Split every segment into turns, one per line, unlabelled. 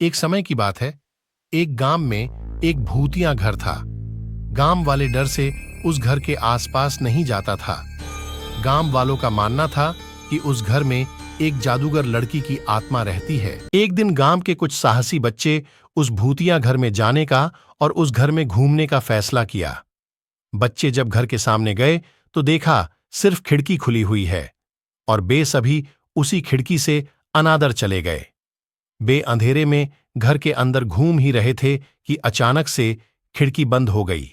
एक समय की बात है। एक गांव में एक भूतिया घर था। गांव वाले डर से उस घर के आसपास नहीं जाता था। गांव वालों का मानना था कि उस घर में एक जादूगर लड़की की आत्मा रहती है। एक दिन गांव के कुछ साहसी बच्चे उस भूतिया घर में जाने का और उस घर में घूमने का फैसला किया। बच्चे जब घर के सामने गए तो देखा सिर्फ खिड़की खुली हुई है और बे सभी उसी खिड़की से अनादर चले गए। बे अंधेरे में घर के अंदर घूम ही रहे थे कि अचानक से खिड़की बंद हो गई।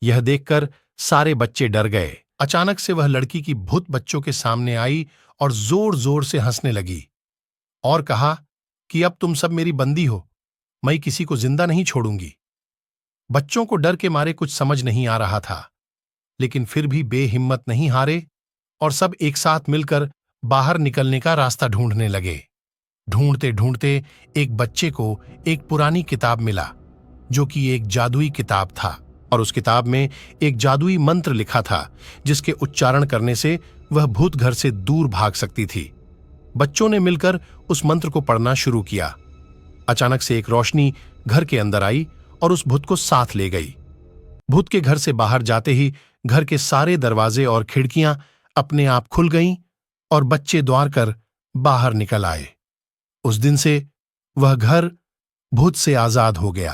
यह देखकर सारे बच्चे डर गए। अचानक से वह लड़की की भूत बच्चों के सामने आई और जोर जोर से हंसने लगी और कहा कि अब तुम सब मेरी बंदी हो, मैं किसी को जिंदा नहीं छोड़ूंगी। बच्चों को डर के मारे कुछ समझ नहीं आ रहा था, लेकिन फिर भी बेहिम्मत नहीं हारे और सब एक साथ मिलकर बाहर निकलने का रास्ता ढूंढने लगे। ढूंढते ढूंढते एक बच्चे को एक पुरानी किताब मिला जो कि एक जादुई किताब था और उस किताब में एक जादुई मंत्र लिखा था जिसके उच्चारण करने से वह भूत घर से दूर भाग सकती थी। बच्चों ने मिलकर उस मंत्र को पढ़ना शुरू किया। अचानक से एक रोशनी घर के अंदर आई और उस भूत को साथ ले गई। भूत के घर से बाहर जाते ही घर के सारे दरवाजे और खिड़कियां अपने आप खुल गईं और बच्चे द्वार कर बाहर निकल आए। उस दिन से वह घर भूत से आजाद हो गया।